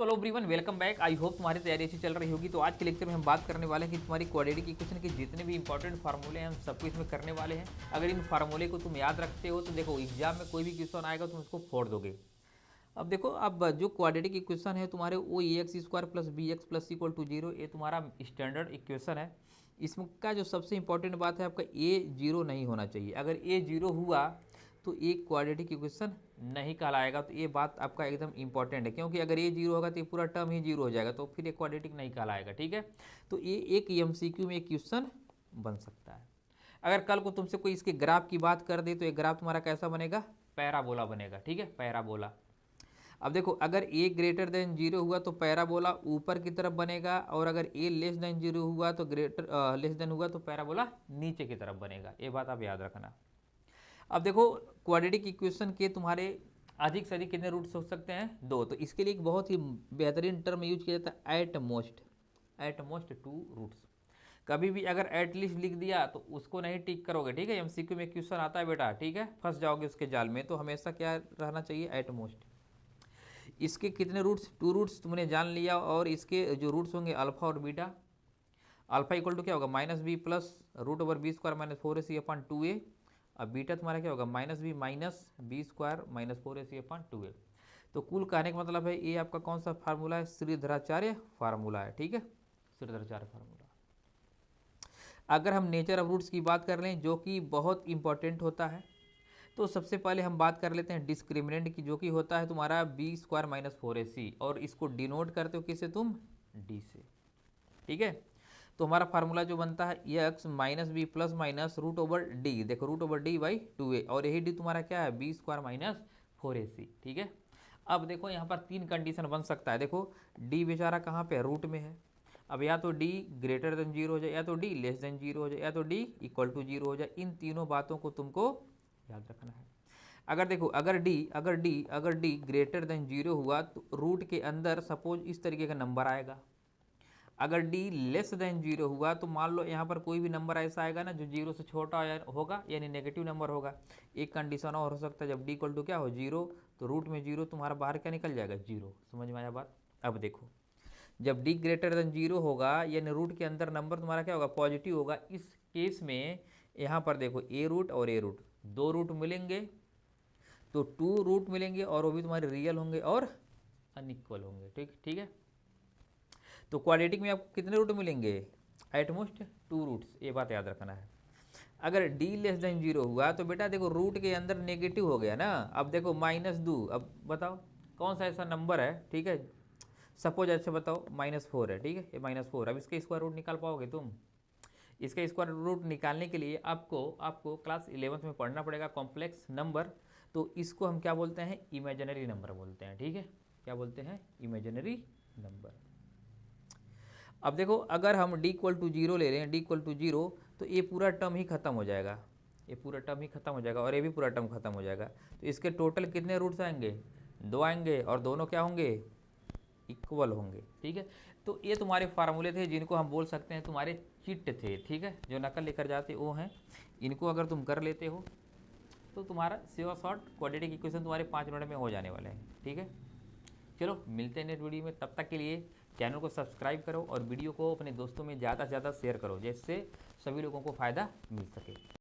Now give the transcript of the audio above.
So hello everyone, welcome back. I hope तुम्हारी तैयारी अच्छी चल रही होगी। तो आज के लेक्चर में हम बात करने वाले हैं कि तुम्हारी क्वाड्रेटिक इक्वेशन के जितने भी इंपॉर्टेंट फार्मूले हैं हम सबको इसमें करने वाले हैं। अगर इन फार्मूले को तुम याद रखते हो तो देखो एग्जाम में कोई भी क्वेश्चन आएगा तुम उसको फोड़ दोगे। अब देखो, अब जो क्वाड्रेटिक इक्वेशन है तुम्हारे ओ a x square plus b x plus equal to zero, ये तुम्हारा स्टैंडर्ड इक्वेशन है। इसका जो सबसे इंपॉर्टेंट बात है आपका ए जीरो नहीं होना चाहिए। अगर ए जीरो हुआ तो ये क्वाड्रेटिक इक्वेशन नहीं कहलाएगा। तो ये बात आपका एकदम इंपॉर्टेंट है, क्योंकि अगर ये जीरो होगा तो ये पूरा टर्म ही जीरो हो जाएगा, तो फिर ये क्वाड्रेटिक नहीं कहलाएगा। ठीक है, तो ये एक एमसीक्यू में एक क्वेश्चन बन सकता है। अगर कल को तुमसे कोई इसके ग्राफ की बात कर दे तो ये ग्राफ तुम्हारा कैसा बनेगा? पैराबोला बनेगा। ठीक है, पैराबोला। अब देखो, अगर ए ग्रेटर देन जीरो हुआ तो पैराबोला ऊपर की तरफ बनेगा, और अगर ए लेस देन जीरो हुआ तो लेस देन हुआ तो पैराबोला नीचे की तरफ बनेगा। ये बात आप याद रखना। अब देखो, क्वाड्रेटिक इक्वेशन के तुम्हारे अधिक से अधिक कितने रूट्स हो सकते हैं? दो। तो इसके लिए एक बहुत ही बेहतरीन टर्म यूज किया जाता है, एट मोस्ट टू रूट्स। कभी भी अगर एट लीस्ट लिख दिया तो उसको नहीं टिक करोगे। ठीक है, एमसीक्यू में क्वेश्चन आता है बेटा, ठीक है, फंस जाओगे उसके जाल में। तो हमेशा क्या रहना चाहिए? At most. इसके कितने रूट्स? टू रूट्स तुमने जान लिया, और इसके जो रूट्स होंगे अल्फा और बीटा। अल्फा इक्वल टू क्या होगा? Minus b plus root over b square minus 4ac upon 2a। अब बीटा तुम्हारा क्या होगा? Minus b square minus 4ac upon 2a। तो कुल कहने का मतलब है ये आपका कौन सा फार्मूला है? श्रीधराचार्य फार्मूला है। ठीक है, श्रीधराचार्य फार्मूला। अगर हम नेचर ऑफ रूट्स की बात कर लें, जो कि बहुत इंपॉर्टेंट होता है, तो सबसे पहले हम बात कर लेते हैं डिस्क्रिमिनेंट की, जो कि होता है तुम्हारा बी स्क्वायर माइनस 4ac, और इसको डिनोट करते हो किससे तुम? डी से। ठीक है, तो हमारा फार्मूला जो बनता है x minus b plus minus root over D. देखो, root over D by 2a, और यही डी तुम्हारा क्या है? B square minus 4ac। ठीक है, अब देखो यहाँ पर तीन कंडीशन बन सकता है। देखो, डी बेचारा कहाँ पे है? रूट में है। अब या तो डी ग्रेटर देन जीरो हो जाए, या तो डी लेस देन जीरो हो जाए, या तो डी इक्वल टू जीरो हो जाए। इन तीनों बातों को तुमको याद रखना है। अगर देखो, अगर डी ग्रेटर देन जीरो हुआ तो रूट के अंदर सपोज इस तरीके का नंबर आएगा। अगर डी लेस देन जीरो हुआ तो मान लो यहाँ पर कोई भी नंबर ऐसा आएगा ना जो जीरो से छोटा होगा, यानी नेगेटिव नंबर होगा। एक कंडीशन और हो सकता है, जब डी इक्वल टू क्या हो? जीरो, तो रूट में जीरो तुम्हारा बाहर क्या निकल जाएगा? जीरो। समझ में आया बात? अब देखो, जब डी ग्रेटर देन जीरो होगा यानी रूट के अंदर नंबर तुम्हारा क्या होगा? पॉजिटिव होगा। इस केस में यहाँ पर देखो, ए रूट और ए रूट, दो रूट मिलेंगे तो टू रूट मिलेंगे, और वो भी तुम्हारे रियल होंगे और अनइक्वल होंगे। ठीक है, तो क्वाड्रेटिक में आपको कितने रूट मिलेंगे? At most two roots. ये बात याद रखना है। अगर डी लेस देन जीरो हुआ तो बेटा देखो, रूट के अंदर नेगेटिव हो गया ना। अब देखो माइनस दो, अब बताओ कौन सा ऐसा नंबर है? ठीक है, सपोज अच्छा बताओ -4 है। ठीक है, ये -4। अब इसका स्क्वायर रूट निकाल पाओगे तुम? इसका स्क्वायर रूट निकालने के लिए आपको क्लास 11th में पढ़ना पड़ेगा कॉम्प्लेक्स नंबर। तो इसको हम क्या बोलते हैं? इमेजिनरी नंबर बोलते हैं। ठीक है, क्या बोलते हैं? Imaginary number. अब देखो, अगर हम d इक्वल टू जीरो ले रहे हैं, d इक्वल टू जीरो, तो ये पूरा टर्म ही खत्म हो जाएगा। ये पूरा टर्म ही खत्म हो जाएगा, और ये भी पूरा टर्म खत्म हो जाएगा। तो इसके टोटल कितने रूट्स आएंगे? दो आएंगे, और दोनों क्या होंगे? इक्वल होंगे। ठीक है, तो ये तुम्हारे फार्मूले थे जिनको हम बोल सकते हैं तुम्हारे चिट थे। ठीक है, जो नकल लेकर जाते वो हैं। इनको अगर तुम कर लेते हो तो तुम्हारा सीधा शॉर्ट क्वाड्रेटिक इक्वेशन तुम्हारे 5 मिनट में हो जाने वाले हैं। ठीक है, चलो मिलते हैं नेक्स्ट वीडियो में। तब तक के लिए चैनल को सब्सक्राइब करो और वीडियो को अपने दोस्तों में ज़्यादा से ज़्यादा शेयर करो, जिससे सभी लोगों को फ़ायदा मिल सके।